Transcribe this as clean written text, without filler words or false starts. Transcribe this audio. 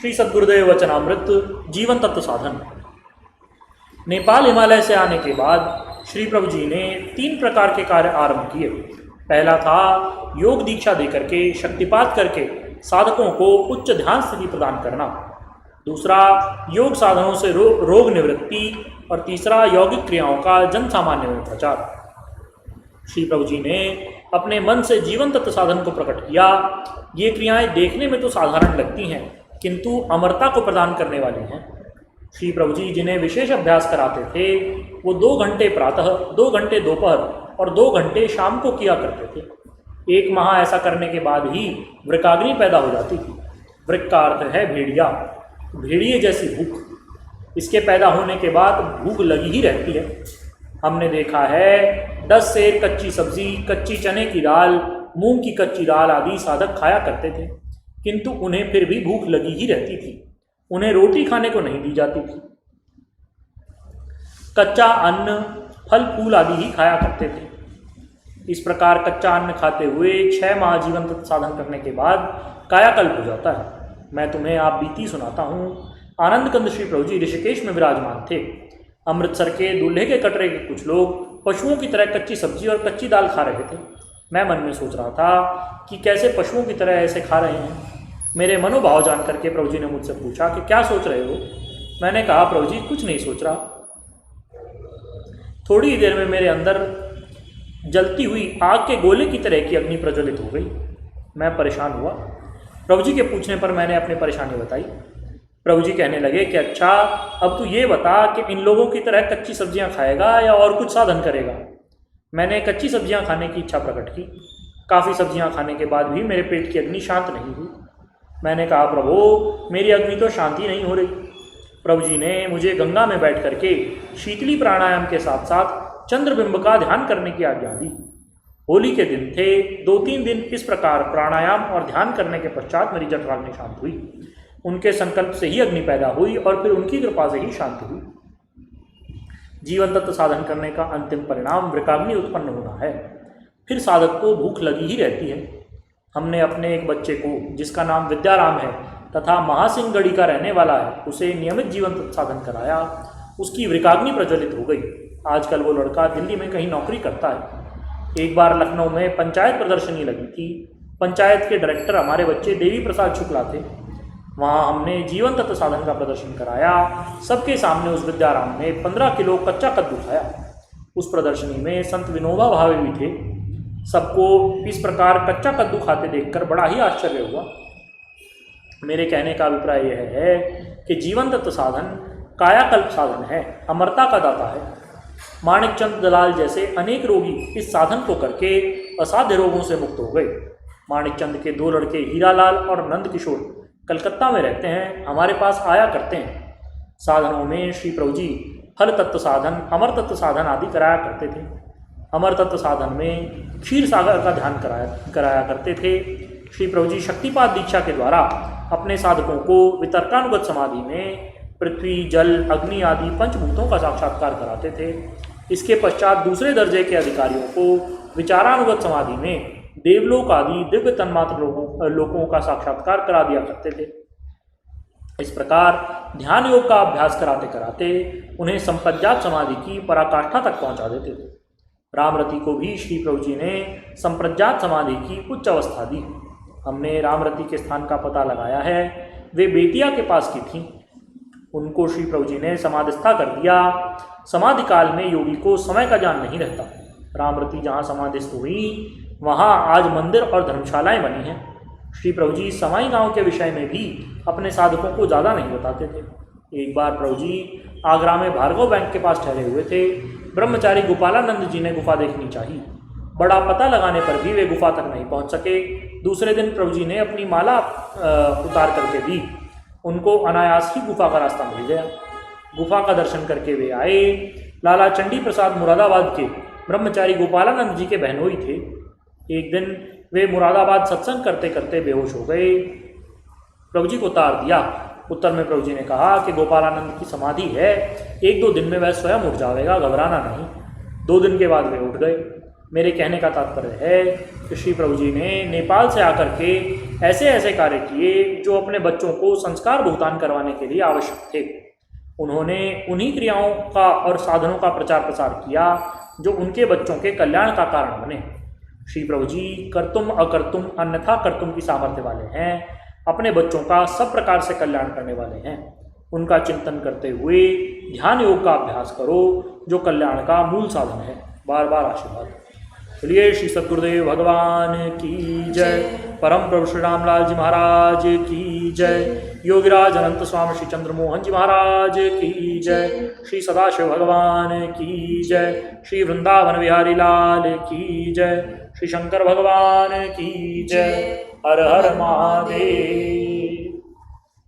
श्री सद्गुरुदेव वचनामृत जीवन तत्व साधन। नेपाल हिमालय से आने के बाद श्री प्रभु जी ने 3 प्रकार के कार्य आरंभ किए। पहला था योग दीक्षा देकर के शक्तिपात करके साधकों को उच्च ध्यान स्थिति प्रदान करना। दूसरा योग साधनों से रोग निवृत्ति और तीसरा यौगिक क्रियाओं का जन सामान्य में प्रचार। श्री प्रभु जी ने अपने मन से जीवन तत्व साधन को प्रकट किया। ये क्रियाएं देखने में तो साधारण लगती हैं किंतु अमरता को प्रदान करने वाली हैं। श्री प्रभु जी जिन्हें विशेष अभ्यास कराते थे वो 2 घंटे प्रातः, 2 घंटे दोपहर और 2 घंटे शाम को किया करते थे। 1 माह ऐसा करने के बाद ही वृकाग्नि पैदा हो जाती थी। वृक का अर्थ है भेड़िया, भेड़िए जैसी भूख। इसके पैदा होने के बाद भूख लगी ही रहती है। हमने देखा है 10 सेर कच्ची सब्जी, कच्ची चने की दाल, मूंग की कच्ची दाल आदि साधक खाया करते थे किंतु उन्हें फिर भी भूख लगी ही रहती थी। उन्हें रोटी खाने को नहीं दी जाती थी। कच्चा अन्न, फल फूल आदि ही खाया करते थे। इस प्रकार कच्चा अन्न खाते हुए 6 माह जीवन तत्व साधन करने के बाद कायाकल्प हो जाता है। मैं तुम्हें आप बीती सुनाता हूँ। आनंद कंद श्री प्रभु जी ऋषिकेश में विराजमान थे। अमृतसर के दूल्हे के कटरे के कुछ लोग पशुओं की तरह कच्ची सब्जी और कच्ची दाल खा रहे थे। मैं मन में सोच रहा था कि कैसे पशुओं की तरह ऐसे खा रहे हैं। मेरे मनोभाव जान करके प्रभु जी ने मुझसे पूछा कि क्या सोच रहे हो। मैंने कहा प्रभु जी कुछ नहीं सोच रहा। थोड़ी ही देर में मेरे अंदर जलती हुई आग के गोले की तरह की अग्नि प्रज्वलित हो गई। मैं परेशान हुआ। प्रभु जी के पूछने पर मैंने अपनी परेशानी बताई। प्रभु जी कहने लगे कि अच्छा अब तू ये बता कि इन लोगों की तरह कच्ची सब्जियां खाएगा या और कुछ साधन करेगा। मैंने कच्ची सब्जियां खाने की इच्छा प्रकट की। काफ़ी सब्जियां खाने के बाद भी मेरे पेट की अग्नि शांत नहीं हुई। मैंने कहा प्रभु मेरी अग्नि तो शांति नहीं हो रही। प्रभु जी ने मुझे गंगा में बैठ करके शीतली प्राणायाम के साथ साथ चंद्रबिंब का ध्यान करने की आज्ञा दी। होली के दिन थे। 2-3 दिन इस प्रकार प्राणायाम और ध्यान करने के पश्चात मेरी जठराग्नि शांत हुई। उनके संकल्प से ही अग्नि पैदा हुई और फिर उनकी कृपा से ही शांत हुई। जीवन तत्व साधन करने का अंतिम परिणाम वृकाग्नि उत्पन्न होना है। फिर साधक को भूख लगी ही रहती है। हमने अपने एक बच्चे को जिसका नाम विद्याराम है तथा महासिंहगढ़ी का रहने वाला है उसे नियमित जीवन तत्व साधन कराया। उसकी वृकाग्नि प्रज्वलित हो गई। आजकल वो लड़का दिल्ली में कहीं नौकरी करता है। एक बार लखनऊ में पंचायत प्रदर्शनी लगी थी। पंचायत के डायरेक्टर हमारे बच्चे देवी प्रसाद शुक्ला थे। वहाँ हमने जीवन तत्व साधन का प्रदर्शन कराया। सबके सामने उस विद्याराम ने 15 किलो कच्चा कद्दू खाया। उस प्रदर्शनी में संत विनोबा भावे भी थे। सबको इस प्रकार कच्चा कद्दू खाते देखकर बड़ा ही आश्चर्य हुआ। मेरे कहने का अभिप्राय यह है कि जीवन तत्व साधन कायाकल्प साधन है, अमरता का दाता है। माणिकचंद दलाल जैसे अनेक रोगी इस साधन को करके असाध्य रोगों से मुक्त हो गए। माणिकचंद के 2 लड़के हीरालाल और नंद किशोर कलकत्ता में रहते हैं, हमारे पास आया करते हैं। साधनों में श्री प्रभु जी फल तत्व साधन, अमर तत्व साधन आदि कराया करते थे। अमर तत्व साधन में क्षीर सागर का ध्यान कराया करते थे। श्री प्रभु जी शक्तिपात दीक्षा के द्वारा अपने साधकों को वितर्कानुगत समाधि में पृथ्वी, जल, अग्नि आदि पंचभूतों का साक्षात्कार कराते थे। इसके पश्चात दूसरे दर्जे के अधिकारियों को विचारानुगत समाधि में देवलोक आदि दिव्य तन्मात्र लोकों का साक्षात्कार करा दिया करते थे। इस प्रकार ध्यान योग का अभ्यास कराते कराते उन्हें संप्रज्ञात समाधि की पराकाष्ठा तक पहुंचा देते थे। रामरति को भी श्री प्रभु जी ने संप्रज्ञात समाधि की उच्च अवस्था दी। हमने रामरति के स्थान का पता लगाया है। वे बेतिया के पास की थीं। उनको श्री प्रभु जी ने समाधिस्था कर दिया। समाधि काल में योगी को समय का ज्ञान नहीं रहता। रामरति जहाँ समाधिस्थ हुई वहाँ आज मंदिर और धर्मशालाएं बनी हैं। श्री प्रभु जी समाई गांव के विषय में भी अपने साधकों को ज़्यादा नहीं बताते थे। एक बार प्रभु जी आगरा में भार्गव बैंक के पास ठहरे हुए थे। ब्रह्मचारी गोपालानंद जी ने गुफा देखनी चाहिए। बड़ा पता लगाने पर भी वे गुफा तक नहीं पहुंच सके। दूसरे दिन प्रभु जी ने अपनी माला उतार करके दी। उनको अनायास ही गुफा का रास्ता मिल गया। गुफा का दर्शन करके वे आए। लाला चंडी प्रसाद मुरादाबाद के ब्रह्मचारी गोपालानंद जी के बहनोई थे। एक दिन वे मुरादाबाद सत्संग करते करते बेहोश हो गए। प्रभु जी को उतार दिया। उत्तर में प्रभु जी ने कहा कि गोपालानंद की समाधि है, 1-2 दिन में वह स्वयं उठ जाएगा, घबराना नहीं। 2 दिन के बाद वे उठ गए। मेरे कहने का तात्पर्य है कि श्री प्रभु जी ने नेपाल से आकर के ऐसे ऐसे कार्य किए जो अपने बच्चों को संस्कार भुगतान करवाने के लिए आवश्यक थे। उन्होंने उन्हीं क्रियाओं का और साधनों का प्रचार प्रसार किया जो उनके बच्चों के कल्याण का कारण बने। श्री प्रभु जी कर्तुम अकर्तुम अन्यथा कर्तुम की सामर्थ्य वाले हैं, अपने बच्चों का सब प्रकार से कल्याण करने वाले हैं। उनका चिंतन करते हुए ध्यान योग का अभ्यास करो जो कल्याण का मूल साधन है। बार बार आशीर्वाद। चलिए श्री सद्गुरुदेव भगवान की जय, परम प्रभु श्री रामलाल जी महाराज की जय, योगीराज अनंत स्वामी श्री चंद्रमोहन जी महाराज की जय, श्री सदाशिव भगवान की जय, श्री वृंदावन बिहारी लाल की जय, श्री शंकर भगवान की जय। हर हर महादेव।